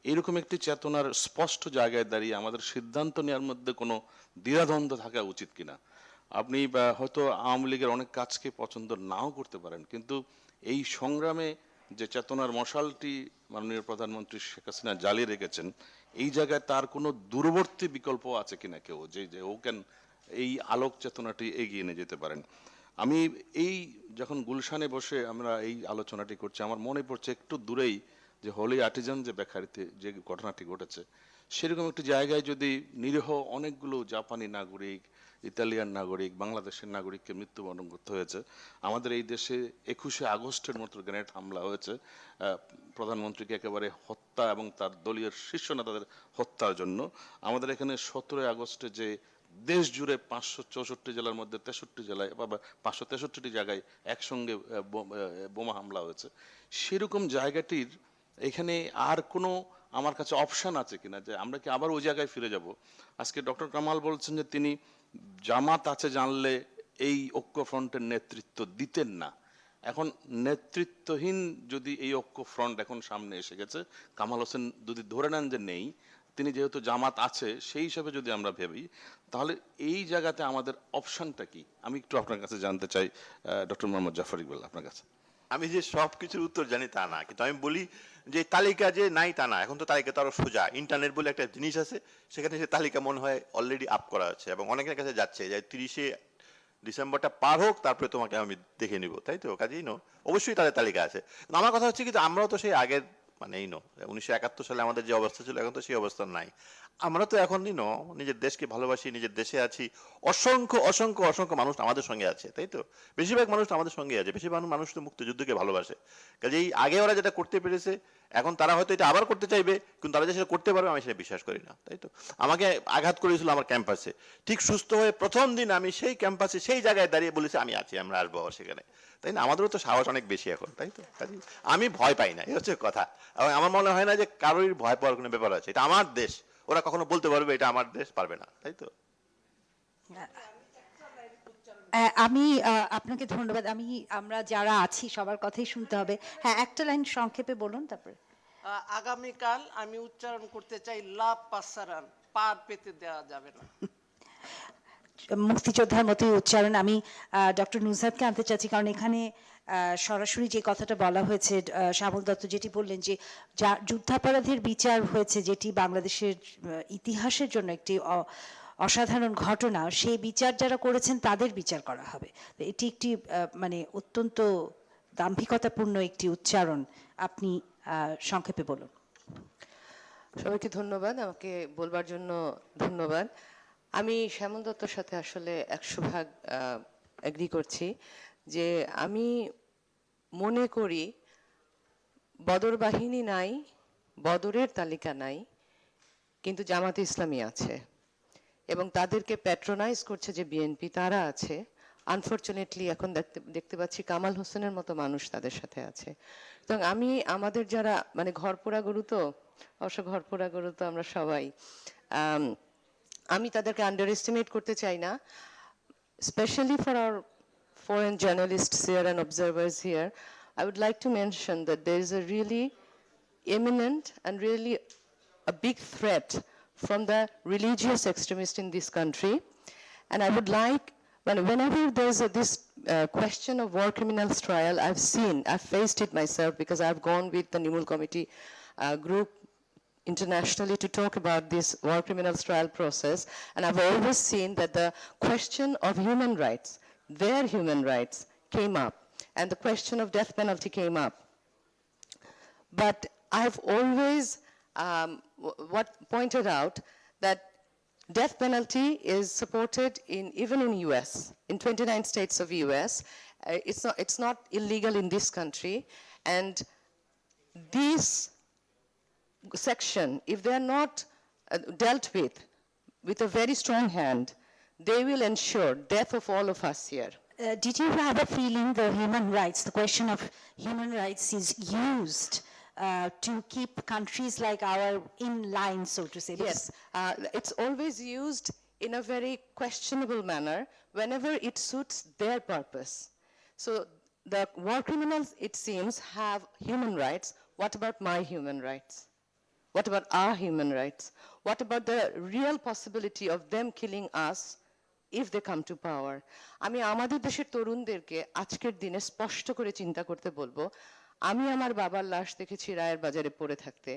এরকম একটি চেতনার স্পষ্ট জায়গায় দাঁড়িয়ে আমাদের সিদ্ধান্ত নেওয়ার মধ্যে কোনো দ্বিধাদ্বন্দ্ব থাকা উচিত কিনা। আপনি হয়তো আওয়ামী লীগের অনেক কাজকে পছন্দ নাও করতে পারেন, কিন্তু এই সংগ্রামে যে চেতনার মশালটি মাননীয় প্রধানমন্ত্রী শেখ হাসিনা জ্বালিয়ে রেখেছেন, এই জায়গায় তার কোনো দূরবর্তী বিকল্প আছে কিনা কেউ, যে ও কেন এই আলোক চেতনাটি এগিয়ে নিয়ে যেতে পারেন। আমি এই যখন গুলশানে বসে আমরা এই আলোচনাটি করছি, আমার মনে পড়ছে একটু দূরেই যে হোলি আর্টিজান যে বেকারিতে যে ঘটনাটি ঘটেছে, সেরকম একটি জায়গায় যদি নিরীহ অনেকগুলো জাপানি নাগরিক, ইতালিয়ান নাগরিক, বাংলাদেশের নাগরিককে মৃত্যুবরণ করতে হয়েছে। আমাদের এই দেশে 21শে আগস্টের মতো গ্রেনেড হামলা হয়েছে প্রধানমন্ত্রীকে একেবারে হত্যা এবং তার দলীয় শীর্ষ নেতাদের হত্যার জন্য। আমাদের এখানে 17 আগস্টে যে দেশ জুড়ে 564 জেলার মধ্যে 63 জেলায় বা 563টি জায়গায় একসঙ্গে বোমা হামলা হয়েছে, সেরকম জায়গাটির এখানে আর কোনো আমার কাছে অপশন আছে কিনা, যে আমরা কি আবার ওই জায়গায় ফিরে যাব। আজকে ডক্টর কামাল বলছেন যে তিনি জামাত আছে জানলে এই ঐক্য ফ্রন্টের নেতৃত্ব দিতেন না। এখন নেতৃত্বহীন যদি এই ঐক্য ফ্রন্ট এখন সামনে এসে গেছে, কামাল হোসেন যদি ধরে নেন যে নেই, তিনি যেহেতু জামাত আছে সেই হিসাবে যদি আমরা ভাবি, তাহলে এই জায়গাতে আমাদের অপশনটা কি? আমি একটু আপনার কাছে জানতে চাই ডক্টর মোহাম্মদ জাফর ইকবাল, আপনার কাছে। আমি যে সব কিছুর উত্তর জানি তা না, কিন্তু আমি বলি যে তালিকা যে নাই তা না। এখন তো তালিকা তো আরো সোজা, ইন্টারনেট বলে একটা জিনিস আছে, সেখানে সে তালিকা মনে হয় অলরেডি আপ করা আছে এবং অনেকের কাছে যাচ্ছে যে 30শে ডিসেম্বরটা পার হোক তারপরে তোমাকে আমি দেখে নিব, তাই তো? কাজেই অবশ্যই তাদের তালিকা আছে। আমার কথা হচ্ছে কি, আমরাও তো সেই আগের মানে 1971 সালে আমাদের যে অবস্থা ছিল, এখন তো সেই অবস্থা নাই। আমরা তো এখন নিজের দেশকে ভালোবাসি, নিজের দেশে আছি। অসংখ্য অসংখ্য অসংখ্য মানুষ আমাদের সঙ্গে আছে, তাই তো? বেশিরভাগ মানুষ আমাদের সঙ্গে আছে, বেশিরভাগ মানুষ তো মুক্তিযুদ্ধকে ভালোবাসে। কাজেই আগে ওরা যেটা করতে পেরেছে, এখন তারা হয়তো এটা আবার করতে চাইবে, কিন্তু তারা যে সেটা করতে পারবে আমি সেটা বিশ্বাস করি না, তাই তো? আমাকে আঘাত করেছিল আমার ক্যাম্পাসে, ঠিক সুস্থ হয়ে প্রথম দিন আমি সেই ক্যাম্পাসে সেই জায়গায় দাঁড়িয়ে বলেছি আমি আছি, আমরা আসবো আবার সেখানে, তাই না? আমাদেরও তো সাহস অনেক বেশি এখন, তাই তো? কাজেই আমি ভয় পাই না, এই হচ্ছে কথা। এবং আমার মনে হয় না যে কারোর ভয় পাওয়ার কোনো ব্যাপার আছে। এটা আমার দেশ, ওরা কখনো বলতে পারবে এটা আমার দেশ? পারবে না, তাই তো? আমি আপনাকে ধন্যবাদ। আমরা যারা আছি সবার কথাই শুনতে হবে। হ্যাঁ, একটা লাইন সংক্ষেপে বলুন তারপরে। আগামীকাল আমি উচ্চারণ করতে চাই লাভ পাসারান, পার পেতে দেওয়া যাবে না। মুক্তিযোদ্ধার মতোই উচ্চারণ। আমি ডক্টর নুজহাতকে আনতে চাচ্ছি, কারণ এখানে সরাসরি যে কথাটা বলা হয়েছে, শ্যামল দত্ত যেটি বললেন যে যুদ্ধাপরাধের বিচার হয়েছে, যেটি বাংলাদেশের ইতিহাসের জন্য একটি অসাধারণ ঘটনা, সেই বিচার যারা করেছেন তাদের বিচার করা হবে। এটি একটি মানে অত্যন্ত দাম্ভিকতাপূর্ণ একটি উচ্চারণ। আপনি সংক্ষেপে বলুন। সবাইকে ধন্যবাদ, আমাকে বলবার জন্য ধন্যবাদ। আমি শ্যামল দত্তর সাথে আসলে 100% এগ্রি করছি যে আমি মনে করি বদর বাহিনী নাই, বদরের তালিকা নাই, কিন্তু জামাতে ইসলামী আছে এবং তাদেরকে প্যাট্রোনাইজ করছে যে বিএনপি, তারা আছে। আনফর্চুনেটলি এখন দেখতে পাচ্ছি কামাল হোসেনের মতো মানুষ তাদের সাথে আছে। তো আমি আমাদের যারা মানে ঘরপোড়া গরু, তো অবশ্য ঘরপোড়া গরু তো আমরা সবাই, আমি তাদেরকে আন্ডার এস্টিমেট করতে চাই না, specially for our foreign journalists here and observers here. I would like to mention that there is a really imminent and really a big threat from the religious extremists in this country. And I would like, whenever there's this question of war criminals trial, I've faced it myself because I've gone with the Nimul Committee group internationally to talk about this war criminals trial process. And I've always seen that the question of human rights, their human rights, came up, and the question of death penalty came up. But I've always pointed out that death penalty is supported even in US, in 29 states of US. It's not illegal in this country, and this section, if they are not dealt with a very strong hand, they will ensure death of all of us here. Did you have a feeling the question of human rights is used to keep countries like our in line, so to say? Yes, it's always used in a very questionable manner whenever it suits their purpose. So the war criminals, it seems, have human rights. What about my human rights? What about our human rights? What about the real possibility of them killing us if they come to power? আমি আমাদের দেশের তরুণদেরকে আজকের দিনে স্পষ্ট করে চিন্তা করতে বলবো, আমি আমার বাবার লাশ দেখেছি রায়ের বাজারে পড়ে থাকতে।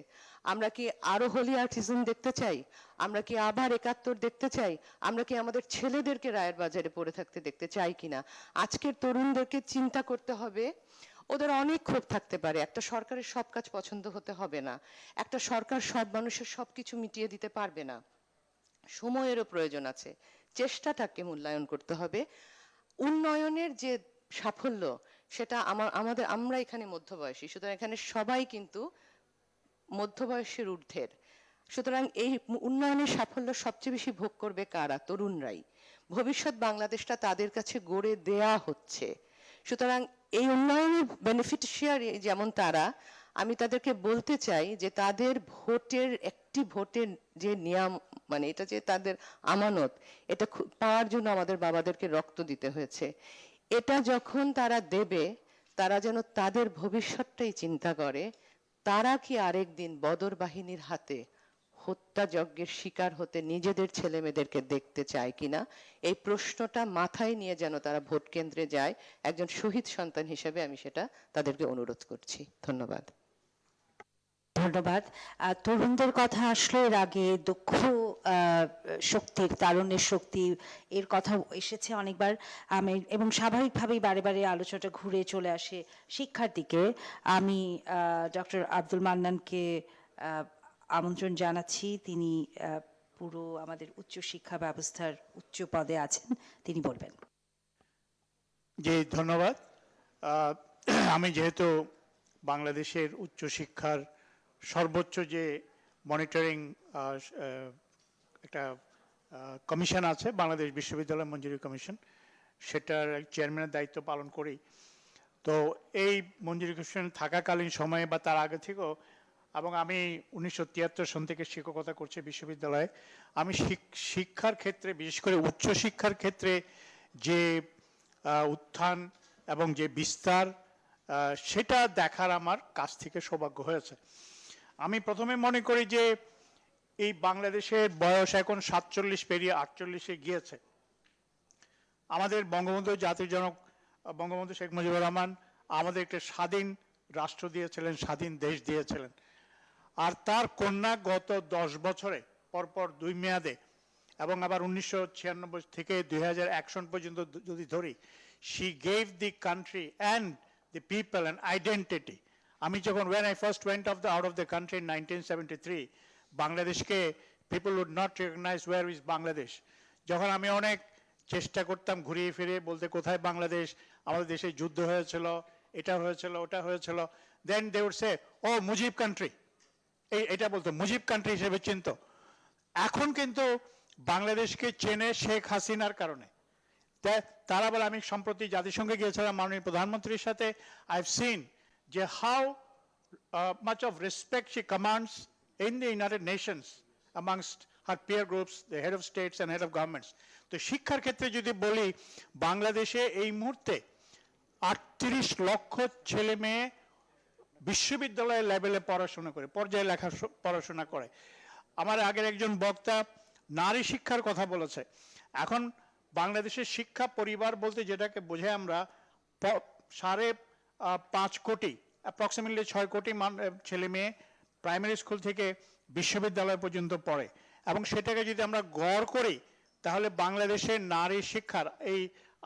আমরা কি আরো হোলি আর্টিজম দেখতে চাই? আমরা কি আবার ৭১ দেখতে চাই? আমরা কি আমাদের ছেলেদেরকে রায়ের বাজারে পড়ে থাকতে দেখতে চাই কিনা? আজকের তরুণদেরকে চিন্তা করতে হবে। ওদের অনেক ক্ষোভ থাকতে পারে, একটা সরকারের সব কাজ পছন্দ হতে হবে না, একটা সরকার সব মানুষের সবকিছু মিটিয়ে দিতে পারবে না, সময়েরও প্রয়োজন আছে, চেষ্টাটাকে মূল্যায়ন করতে হবে। উন্নয়নের যে সাফল্য সেটা আমরা এখানে মধ্যবয়সী, সুতরাং এখানে সবাই কিন্তু মধ্যবয়সের ঊর্ধ্বের, সুতরাং এই উন্নয়নের সাফল্য সবচেয়ে বেশি ভোগ করবে কারা? তরুণরাই। ভবিষ্যৎ বাংলাদেশটা তাদের কাছে গড়ে দেয়া হচ্ছে, সুতরাং এই উন্নয়নের বেনিফিশিয়ারি যেমন তারা, আমি তাদেরকে বলতে চাই যে তাদের একটি ভোটের যে নিয়ম, মানে এটা যে তাদের আমানত, এটা পাওয়ার জন্য আমাদের বাবাদেরকে রক্ত দিতে হয়েছে। এটা যখন তারা দেবে, তারা যেন তাদের ভবিষ্যৎটাই চিন্তা করে, তারা কি আরেকদিন বদর বাহিনীর হাতে হত্যাযজ্ঞের শিকার হতে নিজেদের ছেলে মেয়েদেরকে দেখতে চায় কিনা, এই প্রশ্নটা মাথায় নিয়ে যেন তারা ভোট কেন্দ্রে যায়। একজন শহীদ সন্তান হিসেবে আমি সেটা তাদেরকে অনুরোধ করছি। ধন্যবাদ। ধন্যবাদ। তরুণদের কথা আসলে এর আগে দক্ষ শক্তির, তারুণ্যের শক্তি, এর কথা এসেছে অনেকবার, এবং স্বাভাবিকভাবেই বারে বারে আলোচনাটা ঘুরে চলে আসে শিক্ষার দিকে। আমি ডক্টর আব্দুল মান্নানকে আমন্ত্রণ জানাচ্ছি, তিনি পুরো আমাদের উচ্চশিক্ষা ব্যবস্থার উচ্চ পদে আছেন, তিনি বলবেন। জি ধন্যবাদ। আমি যেহেতু বাংলাদেশের উচ্চশিক্ষার সর্বোচ্চ যে মনিটরিং একটা কমিশন আছে, বাংলাদেশ বিশ্ববিদ্যালয় মঞ্জুরি কমিশন, সেটার চেয়ারম্যানের দায়িত্ব পালন করি। তো এই মঞ্জুরি কমিশন থাকাকালীন সময়ে বা তার আগে থেকেও, এবং আমি 1973 সন থেকে শিক্ষকতা করছি বিশ্ববিদ্যালয়ে, আমি শিক্ষার ক্ষেত্রে, বিশেষ করে উচ্চশিক্ষার ক্ষেত্রে যে উত্থান এবং যে বিস্তার, সেটা দেখার আমার কাছ থেকে সৌভাগ্য হয়েছে। আমি প্রথমে মনে করি যে এই বাংলাদেশের বয়স এখন 47 পেরিয়ে 48-এ গিয়েছে। আমাদের বঙ্গবন্ধু জাতির জনক বঙ্গবন্ধু শেখ মুজিবুর রহমান আমাদের একটা স্বাধীন রাষ্ট্র দিয়েছিলেন, স্বাধীন দেশ দিয়েছিলেন। আর তার কন্যা গত 10 বছরে পরপর 2 মেয়াদে, এবং আবার 1996 থেকে 2001 সন পর্যন্ত যদি ধরি, she gave the country and the people an identity. আমি যখন when I first went out of the country in 1973, বাংলাদেশকে people would not recognize where is Bangladesh. যখন আমি অনেক চেষ্টা করতাম ঘুরিয়ে ফিরে বলতে কোথায় বাংলাদেশ, আমাদের দেশে যুদ্ধ হয়েছিল, এটা হয়েছিল, ওটা হয়েছিল, then they would say, oh Mujib country, এটা বলতো, মুজিব কান্ট্রি হিসেবে চিনত। এখন কিন্তু বাংলাদেশকে চেনে শেখ হাসিনার কারণে। তারা বলে, আমি সম্প্রতি জাতিসংঘে গিয়েছিলাম মাননীয় প্রধানমন্ত্রীর সাথে, আই হ্যাভ সিন যে how much of respect she commands in the United Nations amongst her peer groups, the head of states and head of governments. তো শিক্ষার ক্ষেত্রে যদি বলি, বাংলাদেশে এই মুহূর্তে 38 লক্ষ ছেলে মেয়ে বিশ্ববিদ্যালয় লেভেলে পড়াশোনা করে, পর্যায়ে পড়াশোনা করে। আমার আগের একজন বক্তা নারী শিক্ষার কথা বলেছে। এখন বাংলাদেশের শিক্ষা পরিবার বলতে যেটাকে বোঝাই আমরা, 5.5 কোটি, অ্যাপ্রক্সিমেটলি 6 কোটি ছেলে মেয়ে প্রাইমারি স্কুল থেকে বিশ্ববিদ্যালয় পর্যন্ত পড়ে, এবং সেটাকে যদি আমরা গড় করি তাহলে বাংলাদেশের নারী শিক্ষার এই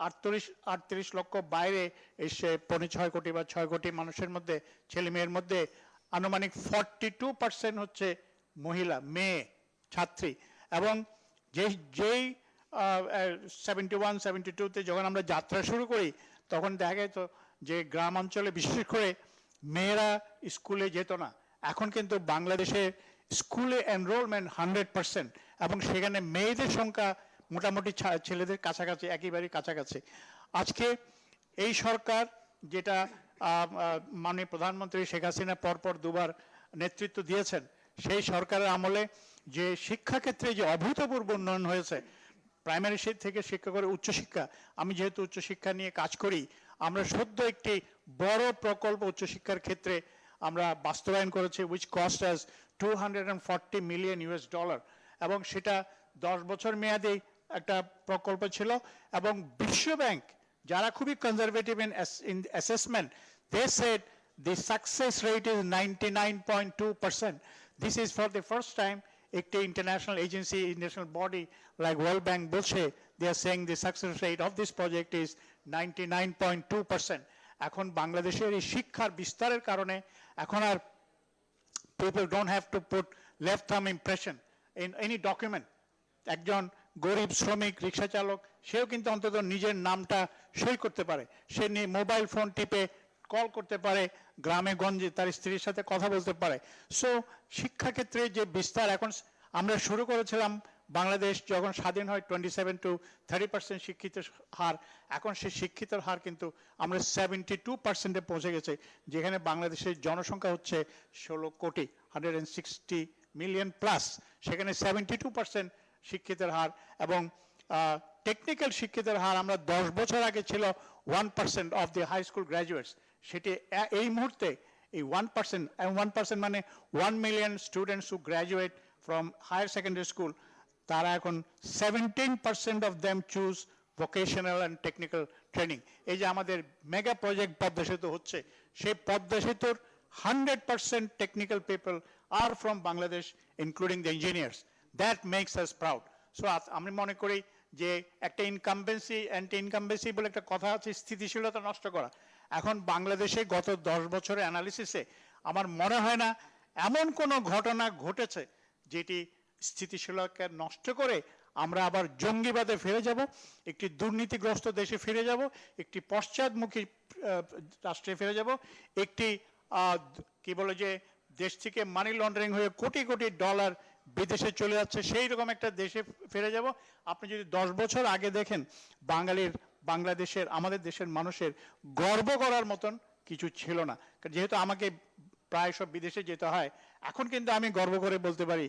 38 লক্ষ বাইরে এসে 6 কোটি বা 6 কোটি মানুষের মধ্যে, ছেলে মেয়ের মধ্যে আনুমানিক 42% হচ্ছে মহিলা, মেয়ে ছাত্রী। এবং যেই 71-72-তে যখন আমরা যাত্রা শুরু করি, তখন দেখা যেত যে গ্রাম অঞ্চলে বিশেষ করে মেয়েরা স্কুলে যেত না। এখন কিন্তু বাংলাদেশে স্কুলে এনরোলমেন্ট 100%, এবং সেখানে মেয়েদের সংখ্যা মোটামুটি ছেলেদের কাছাকাছি, একেবারেই কাছাকাছি। আজকে এই সরকার, যেটা মাননীয় প্রধানমন্ত্রী শেখ হাসিনা পরপর 2বার নেতৃত্ব দিয়েছেন, সেই সরকারের আমলে যে শিক্ষাক্ষেত্রে যে অভূতপূর্ব উন্নয়ন হয়েছে, প্রাইমারি থেকে শিক্ষা করে উচ্চশিক্ষা, আমি যেহেতু উচ্চশিক্ষা নিয়ে কাজ করি, আমরা সদ্য একটি বড় প্রকল্প উচ্চশিক্ষার ক্ষেত্রে আমরা বাস্তবায়ন করেছি, which cost us $240 million এবং সেটা 10 বছর মেয়াদী একটা প্রকল্প ছিল এবং বিশ্ব ব্যাংক যারা খুবই conservative in assessment they said the success rate is 99.2%. This is for the first time একটি international agency, international body like World Bank বলছে, they are saying the success rate of this project is 99.2%. এখন বাংলাদেশের এই শিক্ষার বিস্তারের কারণে এখন আর people don't have to put left thumb impression in any document. একজন গরিব শ্রমিক রিক্সা চালক সেও কিন্তু অন্তত নিজের নামটা সই করতে পারে, সে মোবাইল ফোন টিপে কল করতে পারে, গ্রামে গঞ্জে তার স্ত্রীর সাথে কথা বলতে পারে। সো শিক্ষাক্ষেত্রে যে বিস্তার এখন আমরা শুরু করেছিলাম, বাংলাদেশ যখন স্বাধীন হয় 27 to 30% শিক্ষিত হার, এখন সেই শিক্ষিতের হার কিন্তু আমরা 72% পৌঁছে গেছে, যেখানে বাংলাদেশের জনসংখ্যা হচ্ছে 16 কোটি 160 মিলিয়ন প্লাস, সেখানে 72% শিক্ষিতের হার। এবং টেকনিক্যাল শিক্ষিতের হার আমরা 10 বছর আগে ছিল 1% of the high school graduates, সেটি এই মুহূর্তে এই 1% মানে 1 million students who graduate from higher secondary school, তারা এখন 17% of them choose vocational and technical training. এই যে আমাদের মেগা প্রজেক্ট পদ্মা সেতু হচ্ছে, সেই পদ্মা সেতুর 100% technical people are from Bangladesh including the engineers. That makes us proud. So আমি মনে করি যে একটা অ্যান্টি ইনকামবেন্সি বলে একটা কথা আছে, স্থিতিশীলতা নষ্ট করা। এখন বাংলাদেশে গত 10 বছরের অ্যানালিসিসে আমার মনে হয় না এমন কোনো ঘটনা ঘটেছে যেটি স্থিতিশীলতা নষ্ট করে আমরা আবার জঙ্গিবাদে ফিরে যাব, একটি দুর্নীতিগ্রস্ত দেশে ফিরে যাব, একটি পশ্চাদমুখী রাষ্ট্রে ফিরে যাব, একটি কি বলে যে দেশ থেকে মানি লন্ডারিং হয়ে কোটি কোটি ডলার বিদেশে চলে যাচ্ছে, সেই রকম একটা দেশে ফিরে যাব। আপনি যদি 10 বছর আগে দেখেন, বাংলাদেশের আমাদের দেশের মানুষের গর্ব করার মতন কিছু ছিল না। যেহেতু আমাকে প্রায় সব বিদেশে যেতে হয়, এখন কিন্তু আমি গর্ব করে বলতে পারি